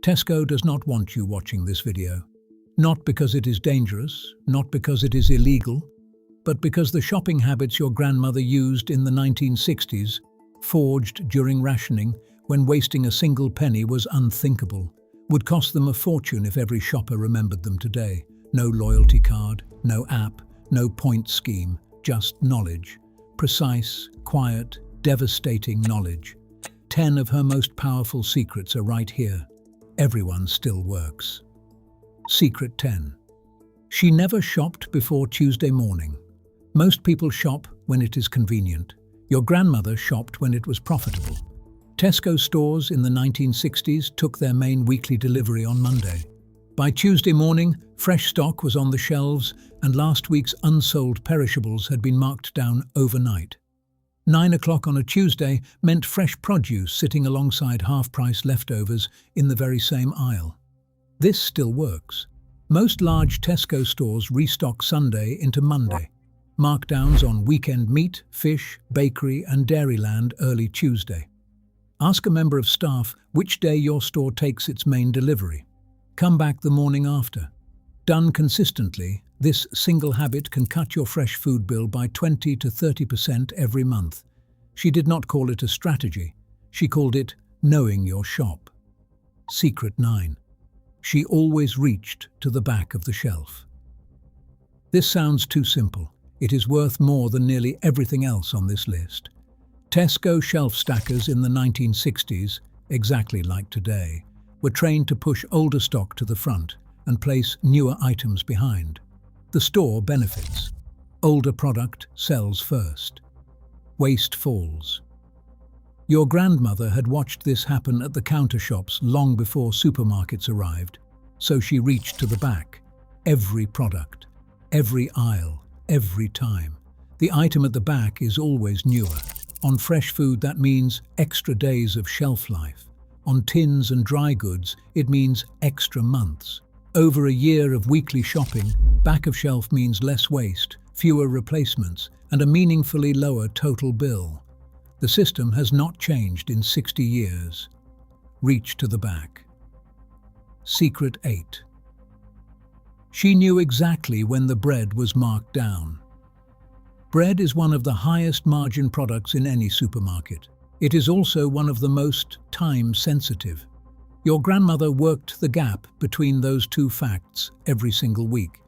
Tesco does not want you watching this video. Not because it is dangerous, not because it is illegal, but because the shopping habits your grandmother used in the 1960s, forged during rationing when wasting a single penny was unthinkable, would cost them a fortune if every shopper remembered them today. No loyalty card, no app, no point scheme, just knowledge. Precise, quiet, devastating knowledge. 10 of her most powerful secrets are right here. Everyone still works. Secret 10. She never shopped before Tuesday morning. Most people shop when it is convenient. Your grandmother shopped when it was profitable. Tesco stores in the 1960s took their main weekly delivery on Monday. By Tuesday morning, fresh stock was on the shelves and last week's unsold perishables had been marked down overnight. 9 o'clock on a Tuesday meant fresh produce sitting alongside half-price leftovers in the very same aisle. This still works. Most large Tesco stores restock Sunday into Monday. Markdowns on weekend meat, fish, bakery and Dairyland early Tuesday. Ask a member of staff which day your store takes its main delivery. Come back the morning after. Done consistently, this single habit can cut your fresh food bill by 20 to 30% every month. She did not call it a strategy. She called it knowing your shop. Secret 9. She always reached to the back of the shelf. This sounds too simple. It is worth more than nearly everything else on this list. Tesco shelf stackers in the 1960s, exactly like today, were trained to push older stock to the front and place newer items behind. The store benefits. Older product sells first. Waste falls. Your grandmother had watched this happen at the counter shops long before supermarkets arrived, so she reached to the back. Every product, every aisle, every time. The item at the back is always newer. On fresh food, that means extra days of shelf life. On tins and dry goods, it means extra months. Over a year of weekly shopping, back of shelf means less waste, fewer replacements, and a meaningfully lower total bill. The system has not changed in 60 years. Reach to the back. Secret 8. She knew exactly when the bread was marked down. Bread is one of the highest margin products in any supermarket. It is also one of the most time-sensitive. Your grandmother worked the gap between those two facts every single week.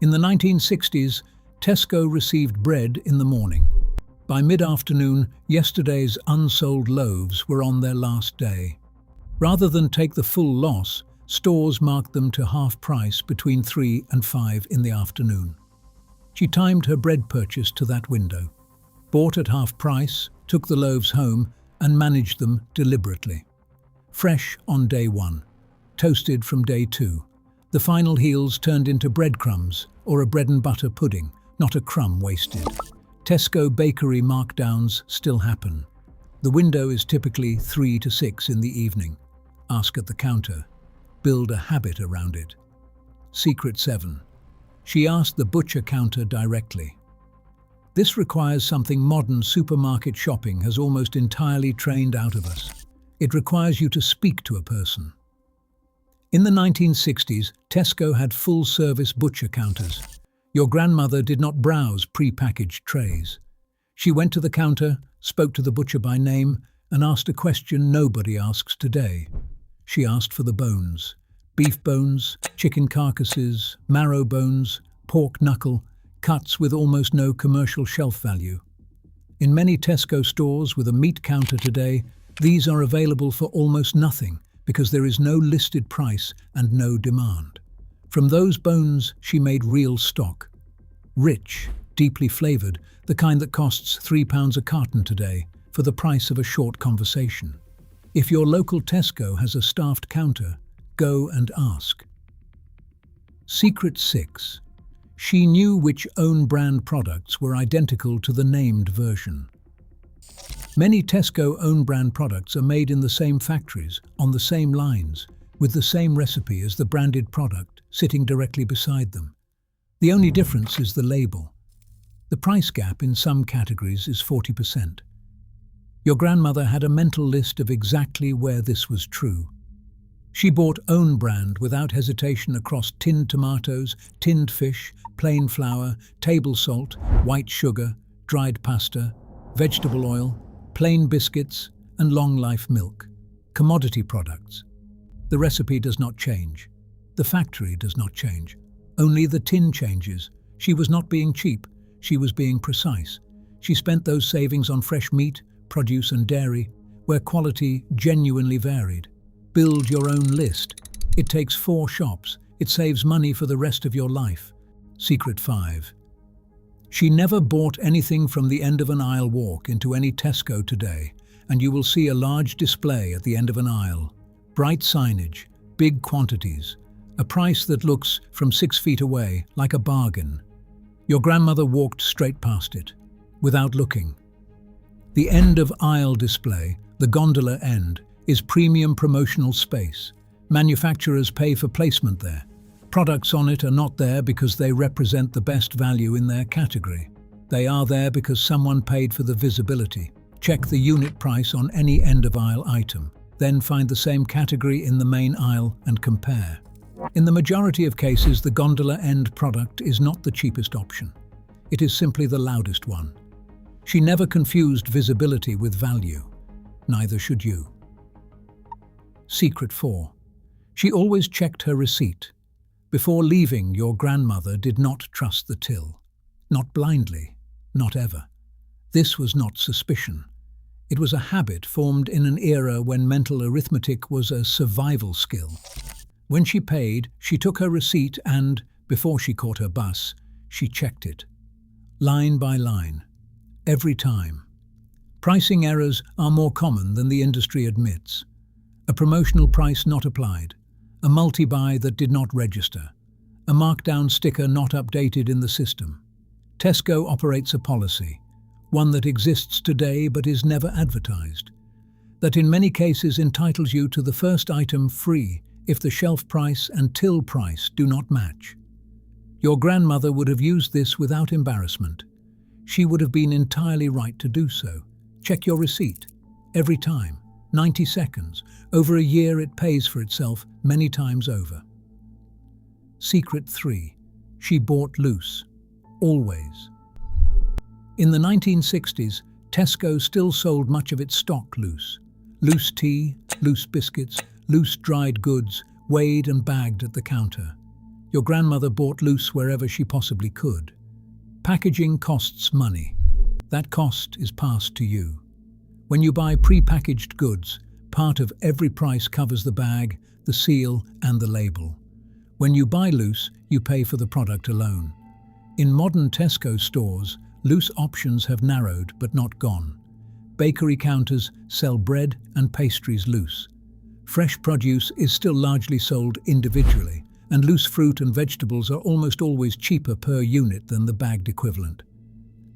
In the 1960s, Tesco received bread in the morning. By mid-afternoon, yesterday's unsold loaves were on their last day. Rather than take the full loss, stores marked them to half price between 3 and 5 in the afternoon. She timed her bread purchase to that window, bought at half price, took the loaves home and managed them deliberately. Fresh on day 1, toasted from day 2. The final heels turned into breadcrumbs or a bread and butter pudding, not a crumb wasted. Tesco bakery markdowns still happen. The window is typically 3 to 6 in the evening. Ask at the counter. Build a habit around it. Secret 7. She asked the butcher counter directly. This requires something modern supermarket shopping has almost entirely trained out of us. It requires you to speak to a person. In the 1960s, Tesco had full-service butcher counters. Your grandmother did not browse pre-packaged trays. She went to the counter, spoke to the butcher by name, and asked a question nobody asks today. She asked for the bones. Beef bones, chicken carcasses, marrow bones, pork knuckle, cuts with almost no commercial shelf value. In many Tesco stores with a meat counter today, these are available for almost nothing because there is no listed price and no demand. From those bones, she made real stock. Rich, deeply flavoured, the kind that costs £3 a carton today for the price of a short conversation. If your local Tesco has a staffed counter, go and ask. Secret 6. She knew which own brand products were identical to the named version. Many Tesco own brand products are made in the same factories, on the same lines, with the same recipe as the branded product sitting directly beside them. The only difference is the label. The price gap in some categories is 40%. Your grandmother had a mental list of exactly where this was true. She bought own brand without hesitation across tinned tomatoes, tinned fish, plain flour, table salt, white sugar, dried pasta, vegetable oil, plain biscuits, and long-life milk. Commodity products. The recipe does not change. The factory does not change. Only the tin changes. She was not being cheap. She was being precise. She spent those savings on fresh meat, produce and dairy, where quality genuinely varied. Build your own list. It takes 4 shops. It saves money for the rest of your life. Secret 5. She never bought anything from the end of an aisle. Walk into any Tesco today, and you will see a large display at the end of an aisle. Bright signage, big quantities, a price that looks from 6 feet away like a bargain. Your grandmother walked straight past it, without looking. The end of aisle display, the gondola end, is premium promotional space. Manufacturers pay for placement there. Products on it are not there because they represent the best value in their category. They are there because someone paid for the visibility. Check the unit price on any end-of-aisle item. Then find the same category in the main aisle and compare. In the majority of cases, the gondola end product is not the cheapest option. It is simply the loudest one. She never confused visibility with value. Neither should you. Secret 4. She always checked her receipt. Before leaving, your grandmother did not trust the till. Not blindly, not ever. This was not suspicion. It was a habit formed in an era when mental arithmetic was a survival skill. When she paid, she took her receipt and, before she caught her bus, she checked it. Line by line. Every time. Pricing errors are more common than the industry admits. A promotional price not applied, a multi-buy that did not register, a markdown sticker not updated in the system. Tesco operates a policy, one that exists today but is never advertised, that in many cases entitles you to the first item free if the shelf price and till price do not match. Your grandmother would have used this without embarrassment. She would have been entirely right to do so. Check your receipt. Every time. 90 seconds. Over a year it pays for itself many times over. Secret 3. She bought loose. Always. In the 1960s, Tesco still sold much of its stock loose. Loose tea, loose biscuits, loose dried goods, weighed and bagged at the counter. Your grandmother bought loose wherever she possibly could. Packaging costs money. That cost is passed to you. When you buy pre-packaged goods, part of every price covers the bag, the seal, and the label. When you buy loose, you pay for the product alone. In modern Tesco stores, loose options have narrowed but not gone. Bakery counters sell bread and pastries loose. Fresh produce is still largely sold individually, and loose fruit and vegetables are almost always cheaper per unit than the bagged equivalent.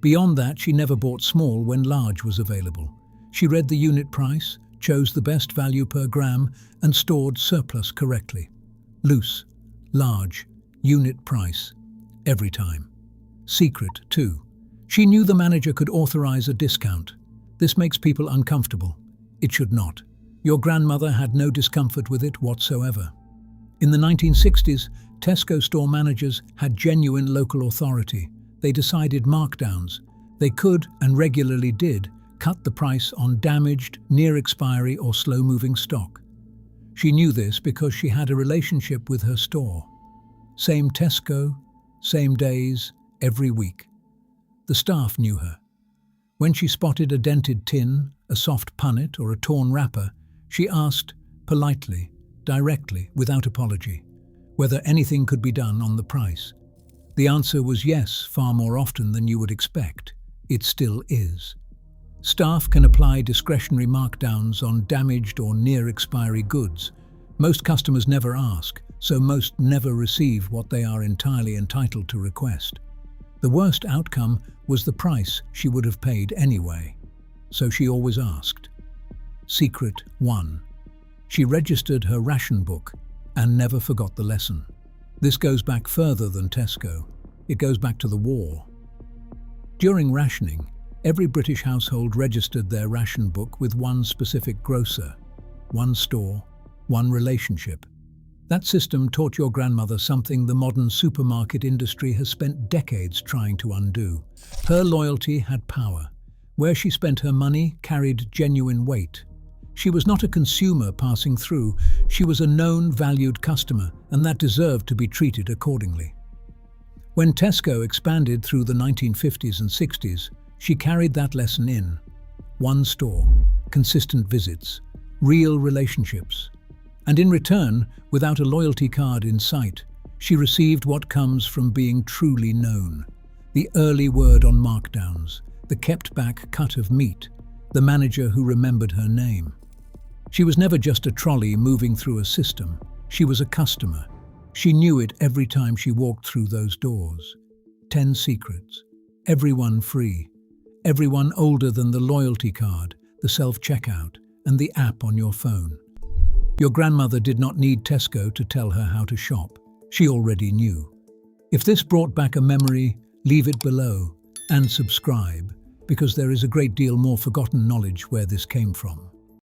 Beyond that, she never bought small when large was available. She read the unit price, chose the best value per gram, and stored surplus correctly. Loose, large, unit price, every time. Secret 2. She knew the manager could authorize a discount. This makes people uncomfortable. It should not. Your grandmother had no discomfort with it whatsoever. In the 1960s, Tesco store managers had genuine local authority. They decided markdowns. They could, and regularly did, cut the price on damaged, near-expiry or slow-moving stock. She knew this because she had a relationship with her store. Same Tesco, same days, every week. The staff knew her. When she spotted a dented tin, a soft punnet or a torn wrapper, she asked, politely, directly, without apology, whether anything could be done on the price. The answer was yes, far more often than you would expect. It still is. Staff can apply discretionary markdowns on damaged or near-expiry goods. Most customers never ask, so most never receive what they are entirely entitled to request. The worst outcome was the price she would have paid anyway, so she always asked. Secret 1. She registered her ration book and never forgot the lesson. This goes back further than Tesco. It goes back to the war. During rationing, every British household registered their ration book with one specific grocer, one store, one relationship. That system taught your grandmother something the modern supermarket industry has spent decades trying to undo. Her loyalty had power. Where she spent her money carried genuine weight. She was not a consumer passing through, she was a known, valued customer, and that deserved to be treated accordingly. When Tesco expanded through the 1950s and 60s, she carried that lesson in. One store, consistent visits, real relationships. And in return, without a loyalty card in sight, she received what comes from being truly known. The early word on markdowns, the kept-back cut of meat, the manager who remembered her name. She was never just a trolley moving through a system. She was a customer. She knew it every time she walked through those doors. 10 secrets. Everyone free. Everyone older than the loyalty card, the self-checkout, and the app on your phone. Your grandmother did not need Tesco to tell her how to shop. She already knew. If this brought back a memory, leave it below and subscribe, because there is a great deal more forgotten knowledge where this came from.